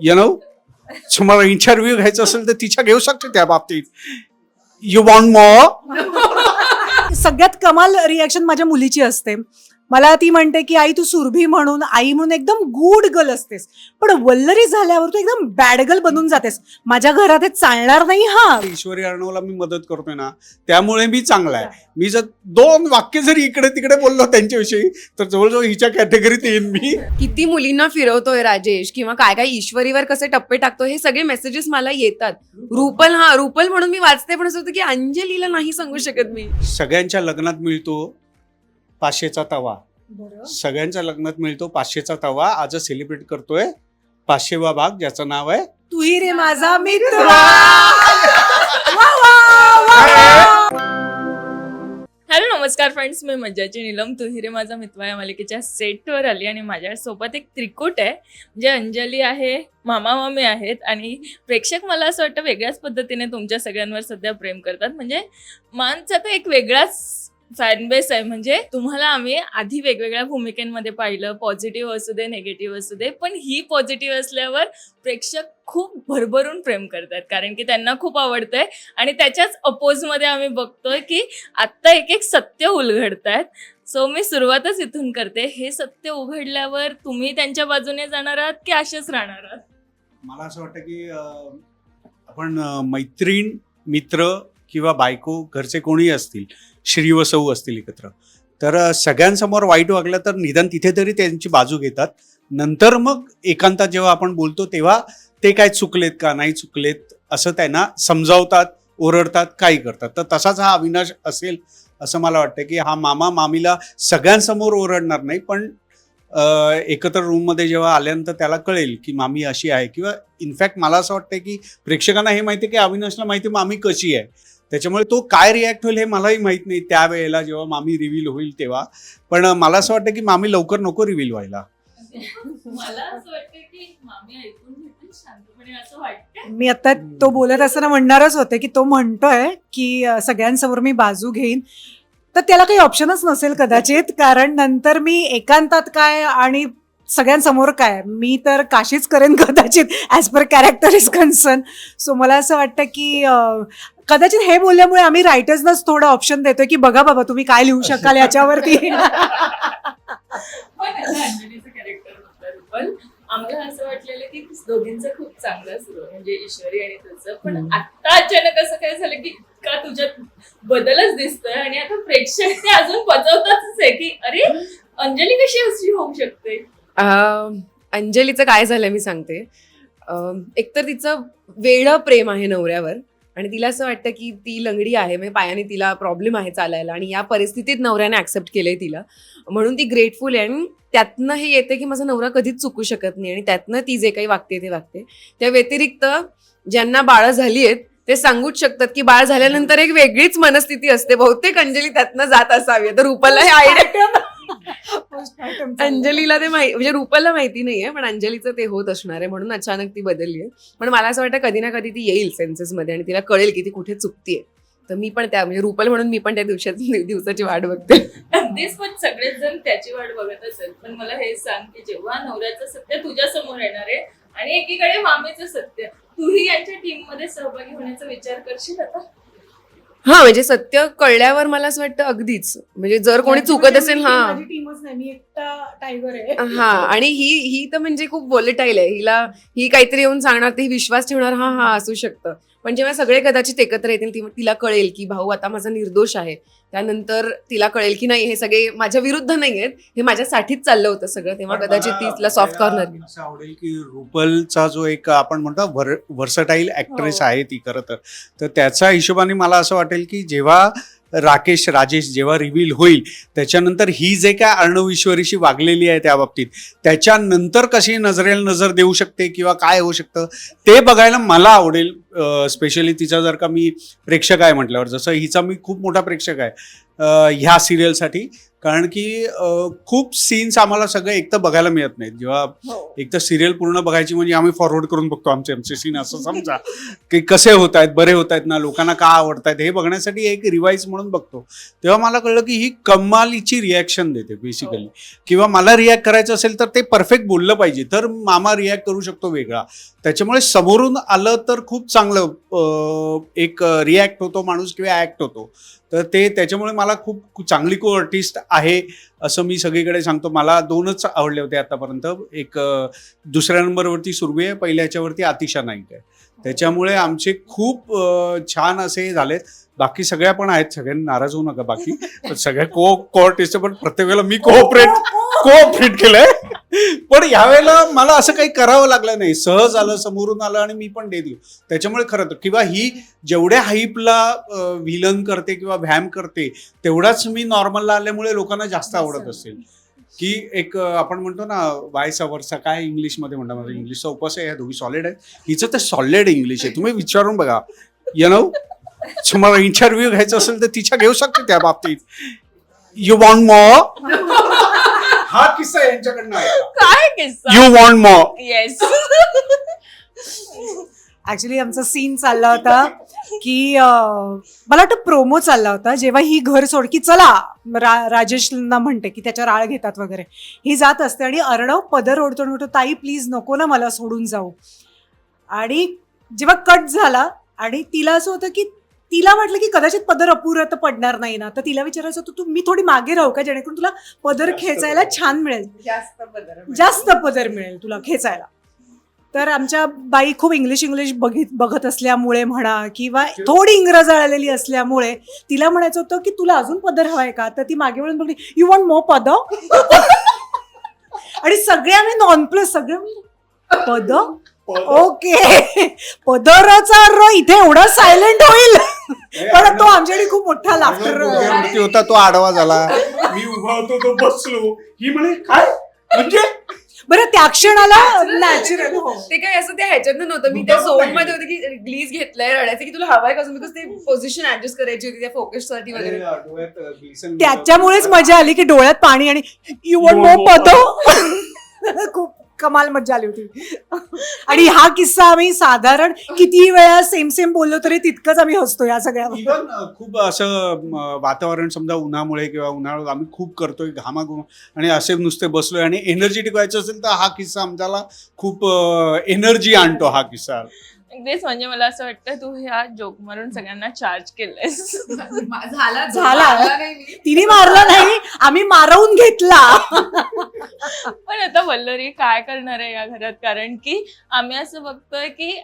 You know तुम्हाला interview घ्यायचा असेल तर तिच्या घेऊ शकते त्या बाबतीत. यू वॉन्ट मोर. सगळ्यात कमाल रिॲक्शन माझ्या मुलीची असते. मला ती म्हणते की आई तू सुरभी म्हणून आई म्हणून एकदम गुड गर्ल असतेस, पण वल्लरी झाल्यावर तू एकदम बॅड गर्ल बनून जातेस. माझ्या घरात हे चालणार नाही. हा ईश्वरी अर्णवला मी मदत करतोय ना, त्यामुळे मी चांगला आहे. मी जर 2 वाक्य जरी इकडे तिकडे बोललो त्यांच्याविषयी तर जवळजवळ हिच्या कॅटेगरीत येईन मी. किती मुलींना फिरवतोय राजेश, किंवा काय काय ईश्वरीवर कसे टप्पे टाकतोय, हे सगळे मेसेजेस मला येतात. रुपल म्हणून मी वाचते, पण असं होतं की अंजलीला नाही सांगू शकत मी. सगळ्यांच्या लग्नात मिळतो 500चा तवा. सगळ्यांच्या लग्नात मिळतो 500चा तवा. आज सेलिब्रेट करतोय 500वा भाग, ज्याचं नाव आहे तूही रे माझा मित्र. हॅलो नमस्कार फ्रेंड्स, मी मज्जाची नीलम. तू हि रे माझा मित्र या मालिकेच्या सेटवर आली आणि माझ्यासोबत एक त्रिकूट आहे. म्हणजे अंजली आहे, मामा मामी आहेत आणि प्रेक्षक मला असं वाटतं वेगळ्याच पद्धतीने तुमच्या सगळ्यांवर सध्या प्रेम करतात. म्हणजे मानचा तर एक वेगळाच फॅन बेस आहे. म्हणजे तुम्हाला आम्ही आधी वेगवेगळ्या भूमिकेमध्ये पाहिलं, पॉझिटिव्ह असू दे नेगेटिव्ह असू दे, पण ही पॉझिटिव्ह असल्यावर प्रेक्षक खूप भरभरून प्रेम करतात, कारण की त्यांना खूप आवडतंय. आणि त्याच्याच अपोजमध्ये आम्ही बघतोय की आत्ता एक एक सत्य उलगडतायत. सो मी सुरुवातच इथून करते. हे सत्य उघडल्यावर तुम्ही त्यांच्या बाजूने जाणार आहात की असेच राहणार आहात? मला असं वाटतं की आपण मैत्रीण, मित्र किंवा बायको, घरचे कोणीही असतील, श्री व सौ असतील एकत्र, तर सगळ्यांसमोर वाईट वागलं तर निदान तिथे तरी त्यांची बाजू घेतात. नंतर मग एकांतात जेव्हा आपण बोलतो तेव्हा ते काय चुकलेत का नाही चुकलेत असं त्यांना समजावतात, ओरडतात, काही करतात. तर तसाच हा अविनाश असेल असं मला वाटतं की हा मामा मामीला सगळ्यांसमोर ओरडणार नाही, पण एकत्र रूममध्ये जेव्हा आल्यानंतर त्याला कळेल की मामी अशी आहे. किंवा इनफॅक्ट मला असं वाटतं की प्रेक्षकांना हे माहिती आहे की अविनाशला माहिती मामी कशी आहे, त्याच्यामुळे तो काय रिॲक्ट होईल हे मलाही माहीत नाही त्यावेळेला जेव्हा मामी रिव्हील होईल तेव्हा. पण मला असं वाटतं की मामी लवकर नको रिव्हील व्हायला. मला असं वाटतं की मामी ऐकून घेतील शांतपणे, असं वाटतं. मी आता तो बोलत असताना म्हणणारच होते की तो म्हणतोय की सगळ्यांसमोर मी बाजू घेईन, तर त्याला काही ऑप्शनच नसेल कदाचित. कारण नंतर मी एकांतात काय आणि सगळ्यांसमोर काय, मी तर काशीच करेन कदाचित as per character is concern. So मला असं वाटतं की कदाचित हे बोलल्यामुळे आम्ही रायटर्सनाच थोडं ऑप्शन देतोय की बघा बाबा तुम्ही काय लिहू शकाल याच्यावरती. पण अंजलीचं कॅरेक्टर होतं रुपल, आम्हाला असं वाटलेलं की दोघींचं खूप चांगलं सुरू आहे, म्हणजे ईश्वरी आणि तुझं. पण आता अचानक असं काय झालं की का तुझ्यात बदलच दिसतोय आणि आता प्रेक्षक ते अजून पचवताच आहे की अरे अंजली कशी अशी होऊ शकते. अंजलीचं काय झालं मी सांगते. एकतर तिचं वेडं प्रेम आहे नवऱ्यावर, आणि तिला असं वाटतं की ती लंगडी आहे, म्हणजे पायाने तिला प्रॉब्लेम आहे चालायला, आणि या परिस्थितीत नवऱ्याने ऍक्सेप्ट केलंय तिला, म्हणून ती ग्रेटफुल आहे. आणि त्यातनं हे येते की माझा नवरा कधीच चुकू शकत नाही, आणि त्यातनं ती जे काही वागते ते वागते. त्या व्यतिरिक्त ज्यांना बाळं झाली आहेत ते सांगूच शकतात की बाळ झाल्यानंतर एक वेगळीच मनस्थिती असते. बहुतेक अंजली त्यातनं जात असावी. तर रुपलला हे आयडिया अंजलीला ते म्हणजे रुपलला माहिती नाहीये, पण अंजलीचं ते होत असणार आहे, म्हणून अचानक ती बदलली आहे. पण मला असं वाटतं कधी ना कधी ती येईल सेन्सेसमध्ये आणि तिला कळेल की ती कुठे चुकतीये. तर मी पण त्या म्हणजे रुपल म्हणून मी पण त्या दिवसाची वाट बघते. अगदीच, पण सगळेच जण त्याची वाट बघत असेल. पण मला हे सांग की जेव्हा नवऱ्याचं सत्य तुझ्या समोर येणार आहे आणि एकीकडे मामेचं सत्य, तूही यांच्या टीम मध्ये सहभागी होण्याचा विचार करशील आता? हा, म्हणजे सत्य कळल्यावर मला असं वाटतं अगदीच, म्हणजे जर कोणी चुकत असेल. हा टायगर आहे. हा, आणि ही तर म्हणजे खूप व्हॉलेटाईल आहे. ही काहीतरी येऊन सांगणार, ती विश्वास ठेवणार, हा असू शकतं. पण जेव्हा सगळे कदाचित एकत्र येतील तिला कळेल की भाऊ आता माझा निर्दोष आहे. त्यानंतर तिला कळेल की नाही, हे सगळे माझ्या विरुद्ध नाही आहेत, हे माझ्यासाठीच चाललं होतं सगळं. तेव्हा कदाचित तिला सॉफ्ट कॉर्नर घेईल. असं आवडेल की रुपलचा जो एक आपण म्हणतो व्हर्सटाईल ऍक्ट्रेस आहे ती खरं तर त्याच्या हिशोबाने मला असं वाटेल की जेव्हा राजेश जेव्हा रिव्हील होईल त्याच्यानंतर ही जे काय अर्णव ईश्वरीशी वागलेली आहे त्या बाबतीत, त्याच्यानंतर कशी नजरेला नजर देऊ शकते किंवा काय होऊ शकतं ते बघायला मला आवडेल. स्पेशली तिचा जर का मी प्रेक्षक आहे म्हटल्यावर, जसं हिचा मी खूप मोठा प्रेक्षक आहे ह्या सिरियलसाठी, कारण की खूप सीन्स आम्हाला सगळे एक तर बघायला मिळत नाहीत. जेव्हा एक तर सिरियल पूर्ण बघायची म्हणजे आम्ही फॉरवर्ड करून बघतो आमचे सीन, असं समजा की कसे होत आहेत, बरे होत आहेत ना, लोकांना का आवडत आहेत हे बघण्यासाठी एक रिवाईज म्हणून बघतो. तेव्हा मला कळलं की ही कमालीची रिॲक्शन देते बेसिकली, किंवा मला रिॲक्ट करायचं असेल तर ते परफेक्ट बोललं पाहिजे, तर मामा रिॲक्ट करू शकतो वेगळा. त्याच्यामुळे समोरून आलं तर खूप चांगलं एक रिॲक्ट होतो माणूस किंवा ॲक्ट होतो. तर ते त्याच्यामुळे मला खूप चांगली को आर्टिस्ट आहे असं मी सगळीकडे सांगतो. मला 2च आवडले होते आतापर्यंत. एक दुसऱ्या नंबरवरती सुरभी आहे, पहिल्या ह्याच्यावरती आतिशा नाईक आहे. त्याच्यामुळे आमचे खूप छान असे झालेत. बाकी सगळ्या पण आहेत, सगळ्यांनी नाराज होऊ नका बाकी, पण सगळ्या को आर्टिस्ट, पण प्रत्येक वेळेला मी कोऑपरेट केलंय. पण यावेळेला मला असं काही करावं लागलं नाही, सहज आलं, समोरून आलं आणि मी पण दे दिलो. त्याच्यामुळे खरं तर किंवा ही जेवढ्या हाईपला व्हिलन करते किंवा व्हॅम करते तेवढाच मी नॉर्मलला आल्यामुळे लोकांना जास्त आवडत असेल. की एक आपण म्हणतो ना वायसा वर्षा, काय इंग्लिशमध्ये म्हणतात, माझं इंग्लिशचा उपास आहे, ह्या दोघी सॉलिड आहेत, हिचं तर सॉलिड इंग्लिश आहे. तुम्ही विचारून बघा, तुम्हाला इंटरव्ह्यू घ्यायचा असेल तर तिच्या घेऊ शकते त्या बाबतीत. यू वॉन्ट मोर, हा किस्सा यांच्याकडनं आहे. काय किस्सा? You want more. Yes. Actually आमचा सीन चालला होता की मला वाटतं प्रोमो चालला होता, जेव्हा ही घर सोड की चला राजेशना म्हणते की त्याच्यावर आळ घेतात वगैरे, ही जात असते आणि अर्णव पदर ओढतो म्हणतो ताई प्लीज नको ना मला सोडून जाऊ. आणि जेव्हा कट झाला आणि तिला असं होतं की तिला वाटलं की कदाचित पदर अपुरा तर पडणार नाही ना, तर तिला विचारायचं होतं तू मी थोडी मागे राहू का जेणेकरून तुला पदर खेचायला छान मिळेल, जास्त पदर मिळेल तुला खेचायला. तर आमच्या बाई खूप इंग्लिश बघत असल्यामुळे म्हणा किंवा थोडी इंग्रज आलेली असल्यामुळे तिला म्हणायचं होतं की तुला अजून पदर हवाय का, तर ती मागे वळून बघली यू वॉन्ट मोर पदर. आणि सगळे आम्ही नॉन प्लस, सगळे पद ओके पदराचा र इथे एवढा सायलेंट होईल. पण तो आमच्याकडे खूप मोठा लाफ्टर होता, तो आडवा झाला, मी उभा होतो, तो बसलो, ही म्हणे काय म्हणजे. बरं त्या क्षणाला नॅचरल ते काय असं त्या ह्याच्यातनं नव्हतं, मी त्या झोन मध्ये होते की ग्लीज घेतलाय, रडायचं की तुला हवाय कसं, बिकॉज ते पोझिशन ऍडजस्ट करायची होती त्या फोकस साठी वगैरे. त्याच्यामुळेच मजा आली की डोळ्यात पाणी आणि यू वॉन्ट मोर पद. खूप कमाल मजा आली होती. आणि हा किस्सा आम्ही साधारण किती वेळा सेम बोललो तरी तितकंच आम्ही हसतो या सगळ्यावर. इव्हन खूप असं वातावरण समजा उन्हामुळे किंवा उन्हाळ्यात आम्ही खूप करतोय घामाघुमा आणि असे नुसते बसलोय आणि एनर्जेटिक व्हायचं असेल तर हा किस्सा आमच्याला खूप एनर्जी आणतो हा किस्सा. तेच म्हणजे मला असं वाटतं तू ह्या जोक मारून सगळ्यांना चार्ज केलंयस. झाला तिने मारला नाही, आम्ही मारवून घेतला. पण आता वल्लरी काय करणार आहे या घरात, कारण की आम्ही असं बघतोय की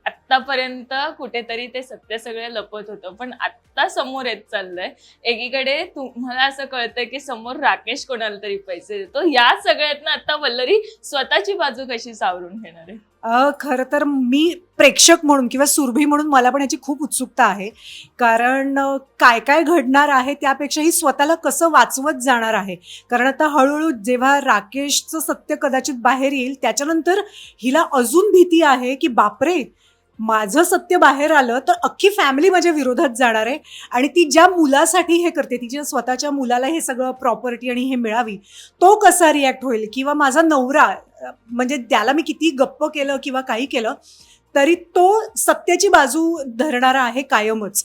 आतापर्यंत कुठेतरी ते सत्य सगळं लपत होतं, पण आत्ता समोर येत चाललंय. एकीकडे तुम्हाला असं कळतंय की समोर राकेश कोणाला तरी पैसे देतो. या सगळ्यातनं आता वल्लरी स्वतःची बाजू कशी सावरून घेणार आहे? खरं तर मी प्रेक्षक म्हणून किंवा सुरभी म्हणून मला पण याची खूप उत्सुकता आहे, कारण काय काय घडणार आहे त्यापेक्षा ही स्वतःला कसं वाचवत जाणार आहे. कारण आता हळूहळू जेव्हा राकेशचं सत्य कदाचित बाहेर येईल त्याच्यानंतर हिला अजून भीती आहे की बापरे माझं सत्य बाहेर आलं तर अख्खी फॅमिली माझ्या विरोधात जाणार आहे. आणि ती ज्या मुलासाठी हे करते, तिच्या स्वतःच्या मुलाला हे सगळं प्रॉपर्टी आणि हे मिळावी, तो कसा रिॲक्ट होईल, किंवा माझा नवरा म्हणजे त्याला मी किती गप्प केलं किंवा काही केलं तरी तो सत्याची बाजू धरणारा आहे कायमच.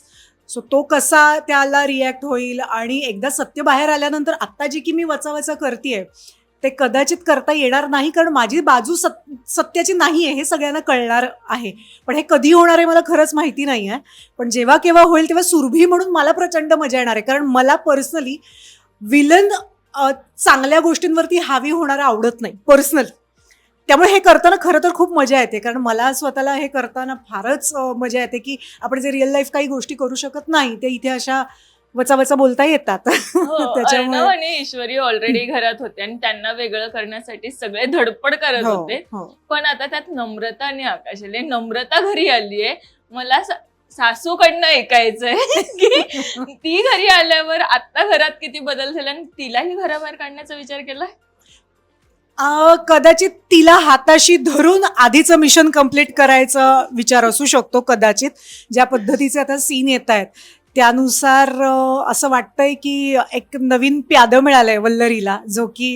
सो तो कसा त्याला रिॲक्ट होईल. आणि एकदा सत्य बाहेर आल्यानंतर आत्ता जी की मी वचावचा करतेय ते कदाचित करता येणार नाही, कारण माझी बाजू सत्याची नाही आहे हे सगळ्यांना कळणार आहे. पण हे कधी होणार आहे मला खरंच माहिती नाही आहे. पण जेव्हा केव्हा होईल तेव्हा सुरभी म्हणून मला प्रचंड मजा येणार आहे, कारण मला पर्सनली विलन चांगल्या गोष्टींवरती हावी होणारा आवडत नाही पर्सनली. त्यामुळे हे करताना खरं तर खूप मजा येते, कारण मला स्वतःला हे करताना फारच मजा येते की आपण जे रिअल लाईफ काही गोष्टी करू शकत नाही ते इथे अशा वचा बोलता येतात. अर्णव आणि ईश्वरी ऑलरेडी घरात होते आणि त्यांना वेगळं करण्यासाठी सगळे धडपड करत होते. पण आता त्यात नम्रता आणि आकाश आले. नम्रता घरी आलीये, मला सासूकडनं ऐकायचंय की ती घरी आल्यावर आता घरात किती बदल झाला आणि तिलाही घराबाहेर काढण्याचा विचार केलाय. कदाचित तिला हाताशी धरून आधीचं मिशन कम्प्लीट करायचा विचार असू शकतो कदाचित. ज्या पद्धतीचे आता सीन येत आहेत त्यानुसार असं वाटतंय की एक नवीन प्यादं मिळालंय वल्लरीला, जो की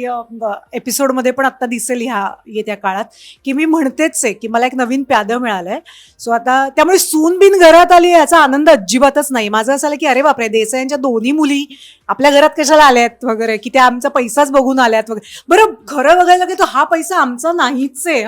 एपिसोडमध्ये पण आत्ता दिसेल ह्या येत्या काळात, की मी म्हणतेच आहे की मला एक नवीन प्यादं मिळालंय. सो आता त्यामुळे सून बिन घरात आली याचा आनंद अजिबातच नाही. माझं असं आलं की अरे बापरे, देसाईंच्या दोन्ही मुली आपल्या घरात कशाला आल्यात वगैरे, की त्या आमचा पैसाच बघून आल्यात वगैरे. बरं, खरं बघायला गेलं तर हा पैसा आमचा नाहीच आहे.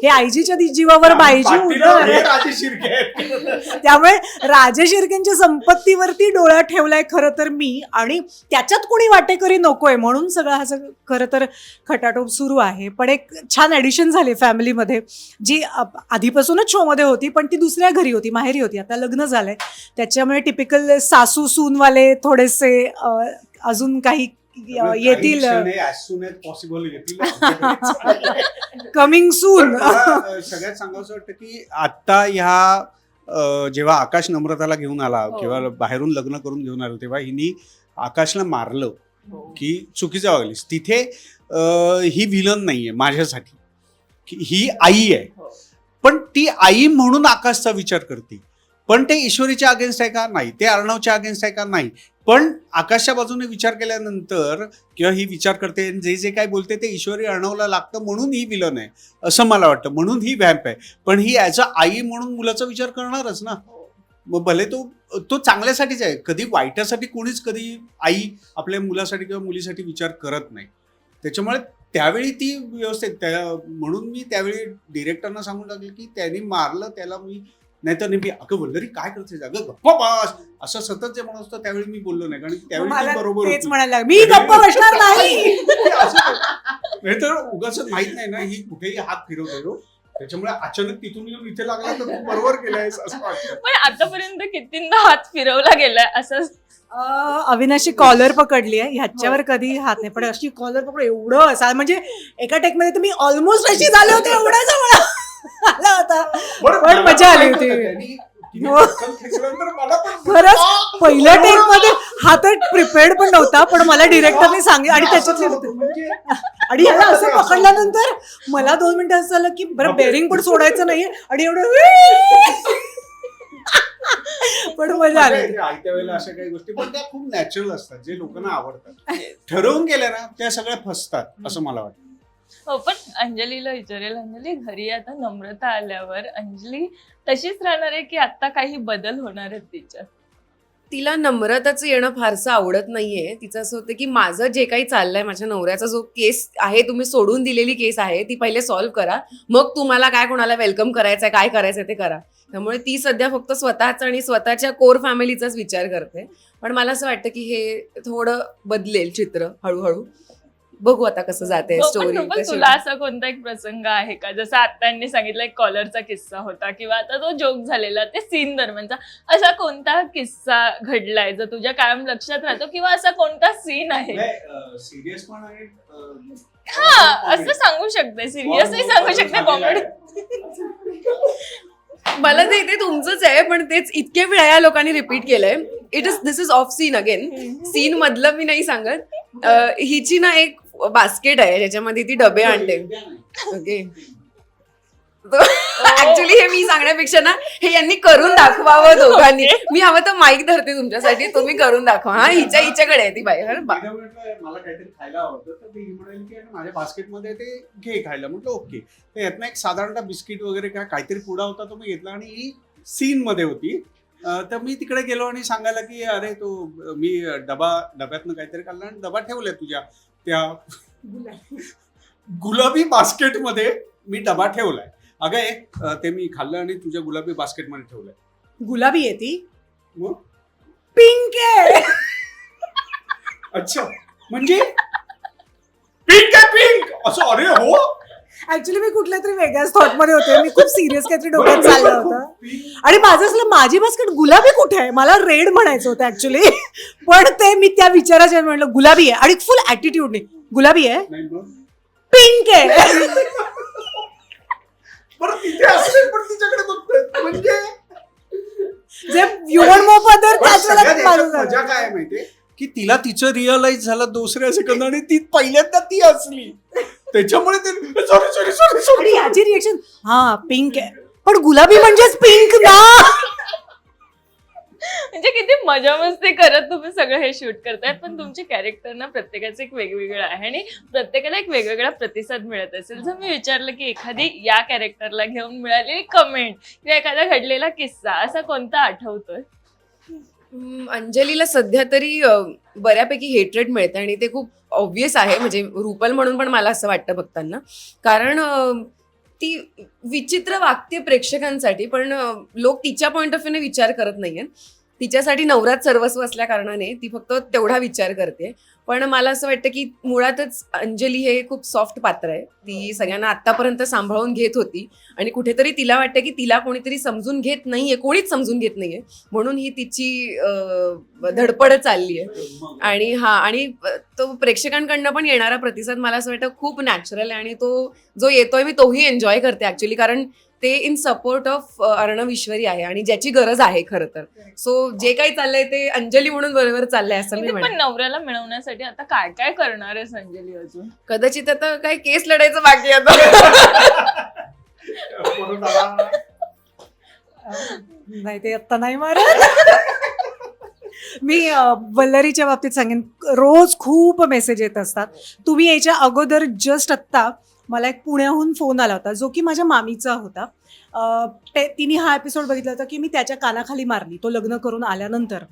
हे आईजीच्या जीवावर बाईजी उडवणार आहे. राजे शिर्के आहेत. त्यामुळे राजे शिर्केंच्या संपत्तीवरती डोळा ठेवलाय खरं तर मी, आणि त्याच्यात कोणी वाटेकरी नकोय म्हणून सगळं हा खरं तर खटाटोप सुरू आहे. पण एक छान ॲडिशन झाली फॅमिलीमध्ये, जी आधीपासूनच शोमध्ये होती पण ती दुसऱ्या घरी होती, माहेरी होती. आता लग्न झालंय, त्याच्यामुळे टिपिकल सासू सूनवाले थोडेसे अजून काही येतील, कमिंग सून. सगळ्यात सांगायचं वाटतं की आता ह्या जेव्हा आकाश नम्रताला घेऊन आला किंवा बाहेरून लग्न करून घेऊन आलं, तेव्हा हिनी आकाशला मारलं की चुकीचं वागलीस. तिथे ही विलन नाहीये माझ्यासाठी, ही आई आहे. पण ती आई म्हणून आकाशचा विचार करते. पण ते ईश्वरीच्या अगेन्स्ट आहे का? नाही. ते अर्णवच्या अगेन्स्ट आहे का? नाही. पण आकाशच्या बाजूने विचार केल्यानंतर किंवा ही विचार करते, जे जे काय बोलते ते ईश्वरी अर्णवला लागतं म्हणून ही विलन आहे असं मला वाटतं, म्हणून ही व्हॅम्प आहे. पण ही ॲज अ आई म्हणून मुलाचा विचार करणारच ना. मग भले तो चांगल्यासाठीच आहे. कधी वाईटासाठी कोणीच कधी आई आपल्या मुलासाठी किंवा मुलीसाठी विचार करत नाही. त्याच्यामुळे त्यावेळी ती व्यवस्थित म्हणून मी त्यावेळी डिरेक्टरना सांगून टाकलं की त्यांनी मारलं त्याला, मी नाहीतर नेहमी अगं वल्लरी काय करते, अगं गप्पा बस असं सतत जे म्हणत होतं त्यावेळी मी बोललो नाही, कारण त्यावेळी ती बरोबर तेच होती. म्हणायला मी गप्पा बसणार नाही. नाही तर उगाच माहित नाही ना, ही कुठेही हात फिरवतो. त्याच्यामुळे अचानक तिथून येऊन इथे लागला तर तू बरोबर केलायस असं वाटतं. पण आतापर्यंत कितींदा हात फिरवला गेलाय असं? अविनाशी कॉलर पकडली आहे, ह्याच्यावर कधी हात नाही. पण अशी कॉलर पकड एवढं असा, म्हणजे एका टेकमध्ये तर मी ऑलमोस्ट अशी झाले होते, एवढा जवळ आला होता. पण मजा आली होती. खरंच पहिल्या टेक मध्ये हा तर प्रिपेअर्ड पण नव्हता, पण मला डिरेक्टरने सांगितलं आणि त्याच्यातले आणि ह्याला असं पकडल्यानंतर मला 2 मिनिटं असं झालं की बरं बेरिंग पण सोडायचं नाहीये आणि एवढं पण मजा आली. आयत्या वेळेला अशा काही गोष्टी पण त्या खूप नॅचरल असतात, जे लोकांना आवडतात. ठरवून गेल्या ना त्या सगळ्या फसतात असं मला वाटतं. हो, पण अंजलीला विचारेल, अंजली घरी आता नम्रता आल्यावर अंजली तशीच राहणार आहे की आता काही बदल होणार आहेत तिच्यात? तिला नम्रताचं येणं फारसं आवडत नाहीये. तिचं असं होतं की माझं जे काही चाललंय, माझ्या नवऱ्याचा जो केस आहे, तुम्ही सोडून दिलेली केस आहे, ती पहिले सॉल्व्ह करा, मग तुम्हाला काय कोणाला वेलकम करायचंय, काय करायचंय ते करा. त्यामुळे ती सध्या फक्त स्वतःच आणि स्वतःच्या कोर फॅमिलीचाच विचार करते. पण मला असं वाटतं की हे थोडं बदलेल चित्र हळूहळू. बघू आता कसं जाते स्टोरी. तुला असा कोणता एक प्रसंग आहे का, जसं आत्यांनी सांगितलं एक कॉलरचा किस्सा होता किंवा आता तो जोक झालेला ते सीन दरम्यानचा, असा कोणता किस्सा घडलाय जो तुझ्या कायम लक्षात राहतो, किंवा असा कोणता सीन आहे? सिरियस पण आहे, हा असं सांगू शकते, सिरियसही सांगू शकते, कॉमेडी. मला ते तुमचंच आहे, पण तेच इतके वेळा या लोकांनी रिपीट केलंय. This is of scene again. Scene मधलं मी नाही सांगत. हिची ना एक बास्केट आहे ज्याच्यामध्ये ती डबे आणते. ओके, ऍक्च्युली हे मी सांगण्यापेक्षा ना हे यांनी करून दाखवावं दोघांनी. मी हवं तर माईक धरते तुमच्यासाठी, तुम्ही करून दाखवा. हा, हिच्याकडे आहे ती बाई. मला काहीतरी खायला आवडतं तर ती म्हणाली की माझ्या बास्केटमध्ये ते घे खायला. म्हटलं ओके. तर यातनं एक साधारणतः बिस्किट वगैरे काहीतरी पुडा होता तो मी घेतला आणि ही सीन मध्ये होती. तर मी तिकडे गेलो आणि सांगायला की अरे तो मी डब्यातनं काहीतरी काढला आणि डबा ठेवलाय तुझ्या त्या गुलाबी बास्केटमध्ये मी डबा ठेवलाय. अगं ते मी खाल्लं आणि तुझ्या गुलाबी बास्केटमध्ये ठेवलंय. गुलाबी आहे ती, मग पिंक आहे. अच्छा, म्हणजे पिंक आहे, पिंक असं? अरे हो, ऍक्च्युली मी कुठल्या तरी वेगळ्याच थॉट मध्ये होते. मी खूप सिरियस काहीतरी डोक्यात चाललं होतं आणि माझं असलं माझी बास्केट गुलाबी कुठे आहे, मला रेड म्हणायचं होतं ऍक्च्युली. पण ते मी त्या विचाराच्या म्हटलं गुलाबी आहे आणि फुल ऍटिट्यूडने गुलाबी आहे, पिंक आहे. बरं तिथे असेल पण तिच्याकडे बघतोय म्हणजे जे युवन मोपदर मजा काय माहितीये की तिला तिचं रिअलाइज झालं दुसऱ्या सेकंद आणि ती पहिल्यांदा ती असली, त्याच्यामुळे ते सॉरी याची रिएक्शन हा पिंक आहे, पण गुलाबी म्हणजेच पिंक ना. म्हणजे किती मजा मस्ती करत तुम्ही सगळं हे शूट करतायत, पण तुमचे कॅरेक्टर ना प्रत्येकाचं एक वेगवेगळं आहे आणि प्रत्येकाला एक वेगवेगळा प्रतिसाद मिळत असेल. जर मी विचारलं की एखादी या कॅरेक्टरला घेऊन मिळालेली कमेंट किंवा एखादा घडलेला किस्सा असा कोणता आठवतोय? अंजलीला सध्या तरी बऱ्यापैकी हेट्रेड मिळतं आणि ते खूप ऑब्वियस आहे, म्हणजे रुपल म्हणून पण मला असं वाटतं बघताना. कारण ती विचित्र वागते प्रेक्षकांसाठी, पण लोक तिच्या पॉइंट ऑफ व्ह्यूने विचार करत नाहीये. तिच्यासाठी नवराच सर्वस्व असल्या कारणाने ती फक्त तेवढा विचार करते. पण मला असं वाटतं की मुळातच अंजली हे खूप सॉफ्ट पात्र आहे. ती सगळ्यांना आतापर्यंत सांभाळून घेत होती आणि कुठेतरी तिला वाटतं की तिला कोणीतरी समजून घेत नाहीये, कोणीच समजून घेत नाहीये, म्हणून ही तिची धडपड चालली आहे. आणि तो प्रेक्षकांकडनं पण येणारा प्रतिसाद मला असं वाटतं खूप नॅचरल आहे आणि तो जो येतोय मी तोही एन्जॉय करते ऍक्च्युली, कारण ते इन सपोर्ट ऑफ अर्णव ईश्वरी आहे आणि ज्याची गरज आहे खरं तर. सो जे काही चाललंय ते अंजली म्हणून बरोबर चाललंय असं मी पण म्हणेन. नवऱ्याला मिळवण्यासाठी आता काय काय करणार आहे अंजली अजून? कदाचित आता काय केस लढायचं बाकी आहे आता. नाही ते आत्ता नाही मारत. मी वल्लरीच्या बाबतीत सांगेन, रोज खूप मेसेज येत असतात. तुम्ही याच्या अगोदर जस्ट आत्ता मला एक पुण्याहून फोन आला होता जो की माझ्या मामीचा होता. तिने हा एपिसोड बघितला होता की मी त्याच्या कानाखाली मारली तो लग्न करून आल्यानंतर,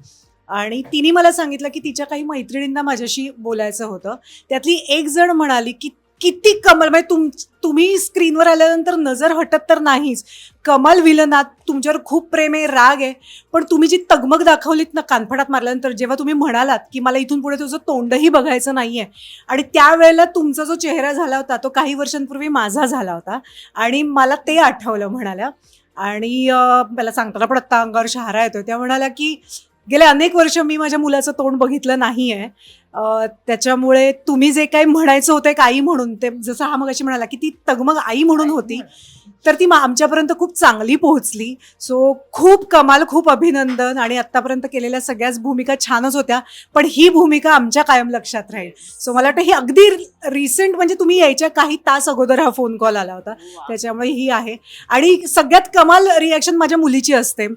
आणि तिने मला सांगितलं की तिच्या काही मैत्रिणींना माझ्याशी बोलायचं होतं. त्यातली एक जण म्हणाली की किती कमाल, म्हणजे तुम्ही स्क्रीनवर आल्यानंतर नजर हटत तर नाहीच, कमाल विलनात तुमच्यावर खूप प्रेम आहे, राग आहे, पण तुम्ही जी तगमग दाखवलीत ना कानफडात मारल्यानंतर, जेव्हा तुम्ही म्हणालात की मला इथून पुढे तुझं तोंडही बघायचं नाहीये, आणि त्यावेळेला तुमचा जो चेहरा झाला होता तो काही वर्षांपूर्वी माझा झाला होता आणि मला ते आठवलं म्हणाल्या. आणि मला सांगताना पण आत्ता अंगावर शहारा येतोय. त्या म्हणाल्या की गेले अनेक वर्ष मी माझ्या मुलाचं तोंड बघितलं नाही आहे, त्याच्यामुळे तुम्ही जे काही म्हणायचं होतं एक आई म्हणून, ते जसं हा मगाशी म्हणाला की ती तगमग आई म्हणून होती, तर ती आमच्यापर्यंत खूप चांगली पोहोचली. सो खूप कमाल, खूप अभिनंदन. आणि आत्तापर्यंत केलेल्या सगळ्याच भूमिका छानच होत्या, पण ही भूमिका आमच्या कायम लक्षात राहील. सो मला वाटतं ही अगदी रिसेंट, म्हणजे तुम्ही यायच्या काही तास अगोदर हा फोन कॉल आला होता, त्याच्यामुळे ही आहे. आणि सगळ्यात कमाल रिॲक्शन माझ्या मुलीची असते.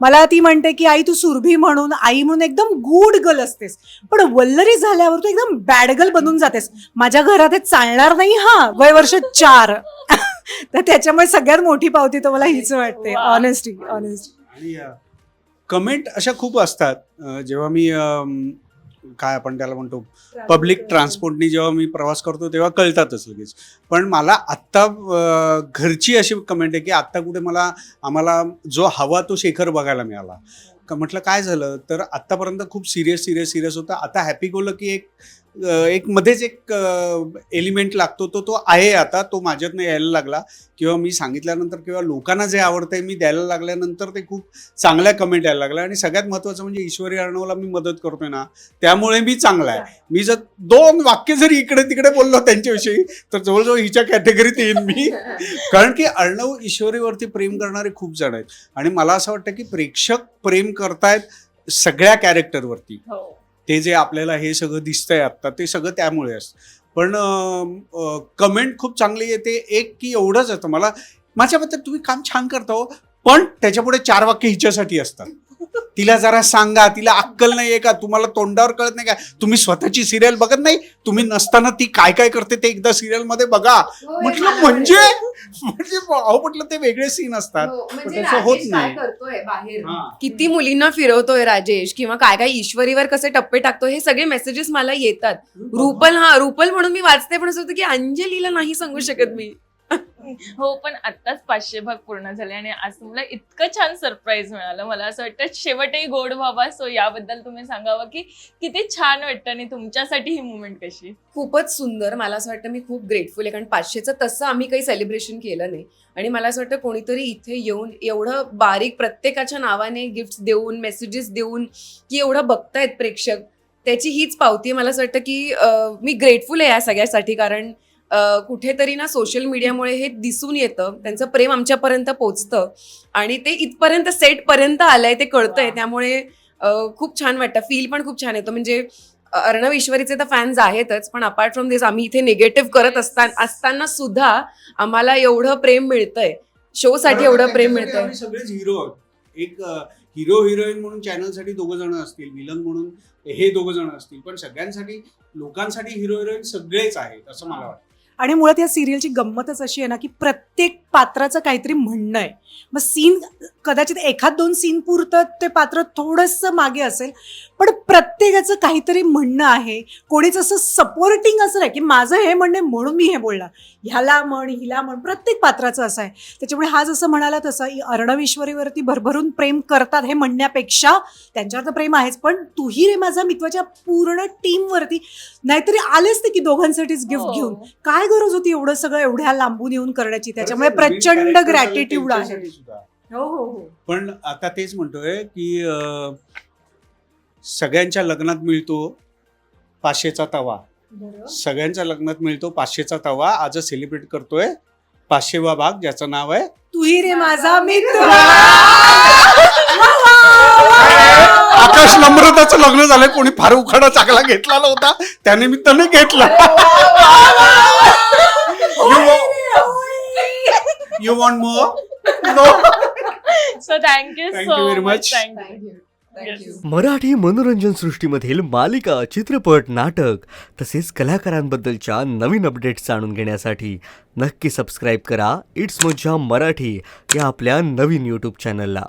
मला ती म्हणते की आई तू सुरभी म्हणून, आई म्हणून एकदम गुड गर्ल असतेस, पण वल्लरी झाल्यावर तू एकदम बॅड गर्ल बनून जातेस. माझ्या घरात हे चालणार नाही, हा वय वर्ष 4. तर त्याच्यामुळे सगळ्यात मोठी पावती तर मला हीच वाटते. ऑनेस्टली. आणि कमेंट अशा खूप असतात. जेव्हा मी काय आपण त्याला म्हणतो पब्लिक ट्रान्सपोर्टनी जेव्हा मी प्रवास करतो तेव्हा कळतातच लगेच. पण मला आत्ता घरची अशी कमेंट आहे की आत्ता कुठे आम्हाला जो हवा तो शेखर बघायला मिळाला. म्हटलं काय झालं, तर आत्तापर्यंत खूप सिरियस होता. आता हॅपी गो लकी एक मध्येच एक एलिमेंट लागतो, तो आहे आता, तो माझ्यातनं यायला लागला. किंवा मी सांगितल्यानंतर किंवा लोकांना जे आवडतंय मी द्यायला लागल्यानंतर ते खूप चांगल्या कमेंट यायला लागल्या. आणि सगळ्यात महत्त्वाचं म्हणजे ईश्वरी अर्णवला मी मदत करतोय ना, त्यामुळे मी चांगला आहे. मी जर 2 वाक्य जरी इकडे तिकडे बोललो त्यांच्याविषयी तर जवळजवळ हिच्या कॅटेगरीत येईन मी. कारण की अर्णव ईश्वरीवरती प्रेम करणारे खूप जण आहेत आणि मला असं वाटतं की प्रेक्षक प्रेम करतायत सगळ्या कॅरेक्टरवरती. ते जे आपल्याला हे सगळं दिसतंय आत्ता ते सगळं त्यामुळे असतं. पण कमेंट खूप चांगली येते. एक की एवढंच येतं मला, माझ्याबद्दल तुम्ही काम छान करता हो, पण त्याच्यापुढे 4 वाक्य हिच्यासाठी असतात. तिला जरा सांगा, तिला अक्कल नाही आहे का, तुम्हाला तोंडावर कळत नाही का, तुम्ही स्वतःची सिरियल बघत नाही, तुम्ही नसताना ती काय काय करते ते एकदा सिरियल मध्ये बघा. म्हटलं म्हणजे अहो म्हटलं ते वेगळे सीन असतात, म्हणजे तसं होत राजेश नाही. काय करतोय बाहेर, हां. किती मुलींना फिरवतोय राजेश, किंवा काय काय ईश्वरीवर कसे टप्पे टाकतोय, हे सगळे मेसेजेस मला येतात. रुपल म्हणून मी वाचते, पण असं होतं की अंजलीला नाही सांगू शकत मी. हो, पण आत्ताच 500 भाग पूर्ण झाले आणि आज तुम्हाला इतकं छान सरप्राईज मिळालं. मला असं वाटतं शेवटही गोड व्हावा. सो याबद्दल तुम्ही सांगावं की किती छान वाटतं आणि तुमच्यासाठी ही मुवमेंट कशी? खूपच सुंदर. मला असं वाटतं मी खूप ग्रेटफुल आहे, कारण 500चं तसं आम्ही काही सेलिब्रेशन केलं नाही. आणि मला असं वाटतं कोणीतरी इथे येऊन एवढं बारीक प्रत्येकाच्या नावाने गिफ्ट्स देऊन, मेसेजेस देऊन, की एवढं बघतायत प्रेक्षक, त्याची हीच पावती आहे. मला असं वाटतं की मी ग्रेटफुल आहे या सगळ्यासाठी, कारण कुठेतरी ना सोशल मीडियामुळे हे दिसून येतं, त्यांचं प्रेम आमच्यापर्यंत पोचतं आणि ते इथपर्यंत सेटपर्यंत आलंय ते कळतंय. त्यामुळे खूप छान वाटतं, फील पण खूप छान येतं. म्हणजे अर्णव ईश्वरीचे तर फॅन्स आहेतच, पण अपार्ट फ्रॉम दिस आम्ही इथे निगेटिव्ह करत असताना सुद्धा आम्हाला एवढं प्रेम मिळतंय, शो साठी एवढं प्रेम मिळतंय. सगळेच हिरो. हिरो हिरोईन म्हणून चॅनलसाठी 2 जण असतील, विलन म्हणून हे 2 जण असतील, पण सगळ्यांसाठी लोकांसाठी हिरो हिरोईन सगळेच आहेत असं मला वाटतं. आणि मुळात या सिरियलची गंमतच अशी आहे ना की प्रत्येक पात्राचं काहीतरी म्हणणं आहे. मग सीन कदाचित 1-2 सीन पुरतं ते पात्र थोडंसं मागे असेल, पण प्रत्येकाचं काहीतरी म्हणणं आहे. कोणीच असं सपोर्टिंग असं नाही की माझं हे म्हणणं आहे म्हणून मी हे बोलणार, ह्याला म्हण हिला म्हण, प्रत्येक पात्राचं असं आहे. त्याच्यामुळे हा जसं म्हणाला तसं अर्णव ईश्वरीवरती भरभरून प्रेम करतात हे म्हणण्यापेक्षा त्यांच्यावर तर प्रेम आहेच, पण तूही रे माझा मित्वाच्या पूर्ण टीमवरती, नाहीतरी आलेच ते की दोघांसाठीच गिफ्ट हो. घेऊन. काय गरज होती एवढं सगळं एवढ्या लांबून येऊन करण्याची. त्याच्यामुळे खरंच आहे, प्रचंड नवीन character झाले ग्रॅटिट्यूड आहे. त्यांच्यासाठी सुद्धा. हो हो हो. पण आता तेच म्हणतोय की सगळ्यांच्या लग्नात मिळतो 500चा तवा, सगळ्यांच्या लग्नात मिळतो 500चा तवा. आज सेलिब्रेट करतोय 500वा भाग, ज्याचं नाव आहे तूही रे माझा मित्र. आकाश नम्रताचं लग्न झालंय. कोणी फार उखाडा चांगला घेतला नव्हता, त्यानिमित्ताने घेतला. You want more? No. So thank you Thank so you very much. much. Thank you. Marathi मनोरंजन सृष्टीमधील मालिका, चित्रपट, नाटक तसेच कलाकारांबद्दलच्या नवीन अपडेट्स जाणून घेण्यासाठी नक्की सबस्क्राईब करा इट्स मज्जा मराठी या आपल्या नवीन यूट्यूब चॅनलला.